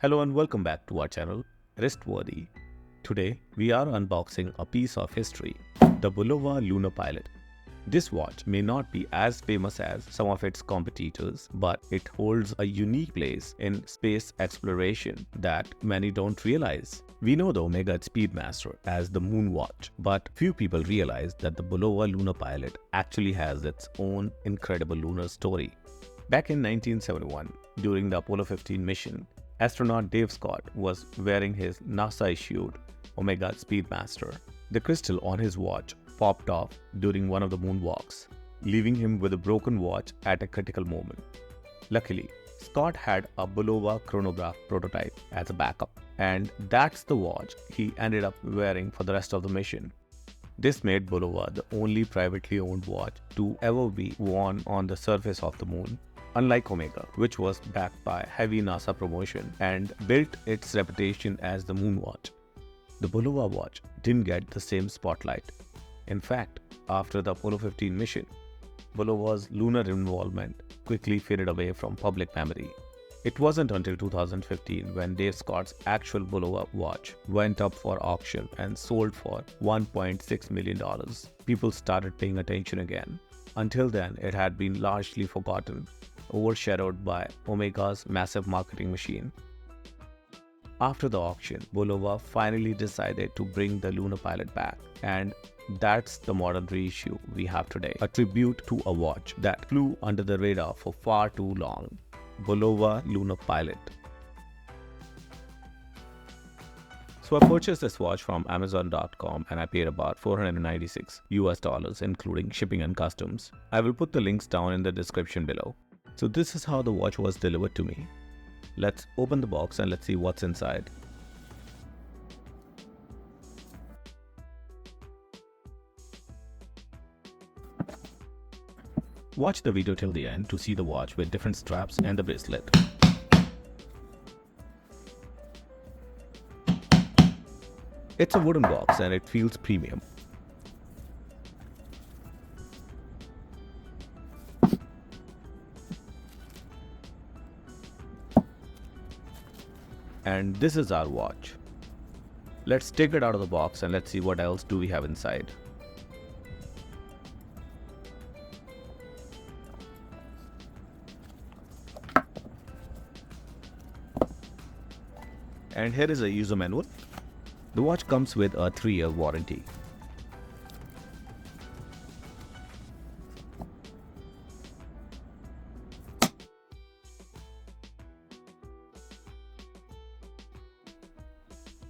Hello and welcome back to our channel, Wristworthy. Today, we are unboxing a piece of history, the Bulova Lunar Pilot. This watch may not be as famous as some of its competitors, but it holds a unique place in space exploration that many don't realize. We know the Omega Speedmaster as the moonwatch, but few people realize that the Bulova Lunar Pilot actually has its own incredible lunar story. Back in 1971, during the Apollo 15 mission, astronaut Dave Scott was wearing his NASA-issued Omega Speedmaster. The crystal on his watch popped off during one of the moonwalks, leaving him with a broken watch at a critical moment. Luckily, Scott had a Bulova Chronograph prototype as a backup, and that's the watch he ended up wearing for the rest of the mission. This made Bulova the only privately owned watch to ever be worn on the surface of the moon. Unlike Omega, which was backed by heavy NASA promotion and built its reputation as the moonwatch, the Bulova watch didn't get the same spotlight. In fact, after the Apollo 15 mission, Bulova's lunar involvement quickly faded away from public memory. It wasn't until 2015 when Dave Scott's actual Bulova watch went up for auction and sold for $1.6 million. People started paying attention again. Until then, it had been largely forgotten, overshadowed by Omega's massive marketing machine. After the auction, Bulova finally decided to bring the Lunar Pilot back, and that's the modern reissue we have today, a tribute to a watch that flew under the radar for far too long, Bulova Lunar Pilot. So I purchased this watch from Amazon.com and I paid about $496 including shipping and customs. I will put the links down in the description below. So this is how the watch was delivered to me. Let's open the box and let's see what's inside. Watch the video till the end to see the watch with different straps and the bracelet. It's a wooden box and it feels premium. And this is our watch. Let's take it out of the box and let's see what else do we have inside. And here is a user manual. The watch comes with a 3-year warranty.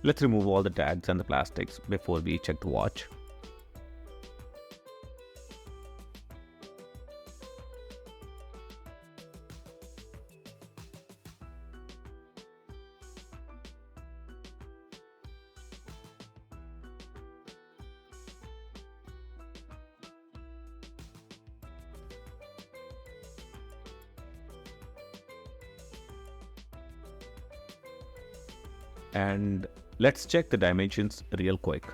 Let's remove all the tags and the plastics before we check the watch. And let's check the dimensions real quick.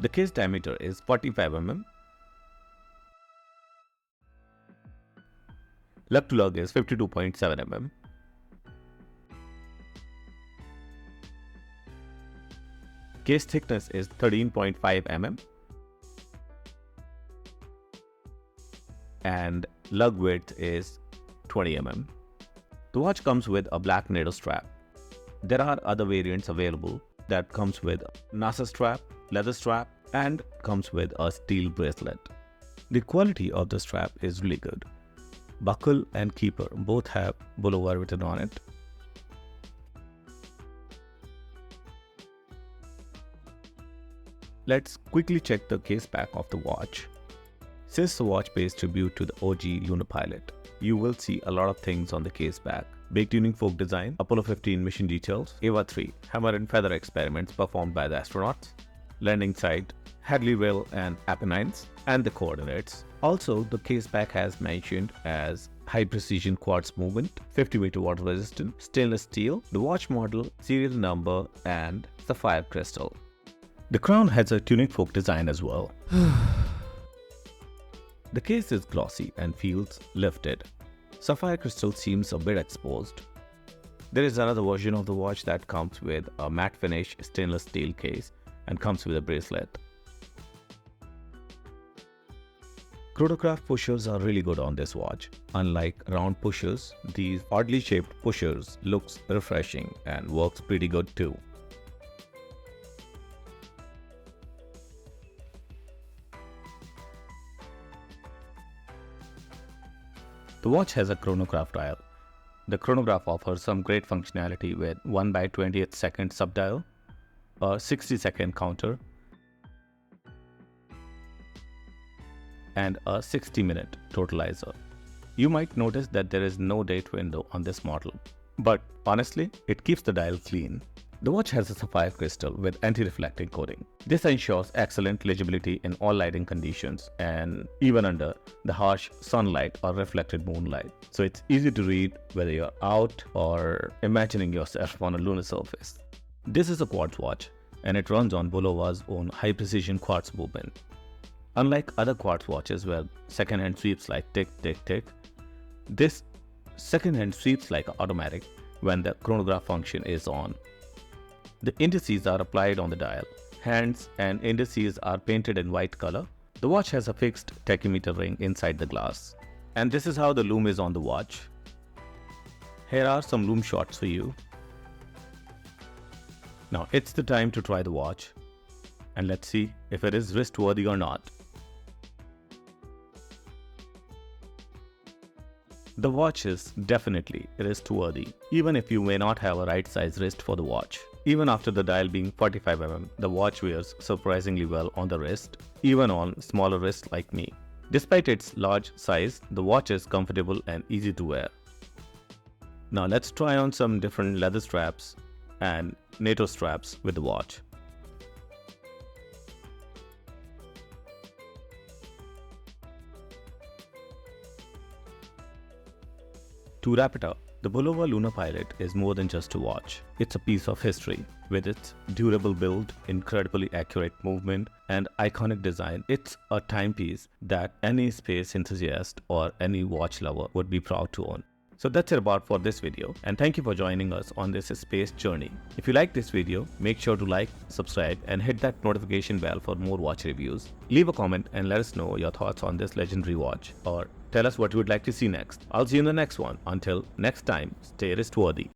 The case diameter is 45 mm. Lug to lug is 52.7 mm. Case thickness is 13.5 mm. And lug width is 20 mm. The watch comes with a black NATO strap. There are other variants available that comes with NASA strap, leather strap, and comes with a steel bracelet. The quality of the strap is really good. Buckle and keeper both have Bulova written on it. Let's quickly check the case back of the watch. Since the watch pays tribute to the OG Lunar Pilot, you will see a lot of things on the case back. Big tuning fork design, Apollo 15 mission details, EVA 3 hammer and feather experiments performed by the astronauts, landing site, Hadley Rail and Apennines, and the coordinates. Also, the case back has mentioned as high precision quartz movement, 50-meter water resistant, stainless steel, the watch model, serial number, and sapphire crystal. The crown has a tuning fork design as well. The case is glossy and feels lifted. Sapphire crystal seems a bit exposed. There is another version of the watch that comes with a matte finish stainless steel case and comes with a bracelet. Chronograph pushers are really good on this watch. Unlike round pushers, these oddly shaped pushers looks refreshing and works pretty good too. The watch has a chronograph dial. The chronograph offers some great functionality with 1 by 20th second subdial, a 60-second counter, and a 60-minute totalizer. You might notice that there is no date window on this model, but honestly, it keeps the dial clean. The watch has a sapphire crystal with anti-reflecting coating. This ensures excellent legibility in all lighting conditions and even under the harsh sunlight or reflected moonlight. So it's easy to read whether you're out or imagining yourself on a lunar surface. This is a quartz watch and it runs on Bulova's own high-precision quartz movement. Unlike other quartz watches where second-hand sweeps like tick, tick, tick, this second-hand sweeps like automatic when the chronograph function is on. The indices are applied on the dial. Hands and indices are painted in white color. The watch has a fixed tachymeter ring inside the glass. And this is how the lume is on the watch. Here are some lume shots for you. Now it's the time to try the watch. And let's see if it is wrist worthy or not. The watch is definitely wrist worthy, even if you may not have a right size wrist for the watch. Even after the dial being 45 mm, the watch wears surprisingly well on the wrist, even on smaller wrists like me. Despite its large size, the watch is comfortable and easy to wear. Now let's try on some different leather straps and NATO straps with the watch. To wrap it up, the Bulova Lunar Pilot is more than just a watch. It's a piece of history. With its durable build, incredibly accurate movement, and iconic design, it's a timepiece that any space enthusiast or any watch lover would be proud to own. So that's it about for this video, and thank you for joining us on this space journey. If you like this video, make sure to like, subscribe, and hit that notification bell for more watch reviews. Leave a comment and let us know your thoughts on this legendary watch, or tell us what you would like to see next. I'll see you in the next one. Until next time, stay wrist worthy.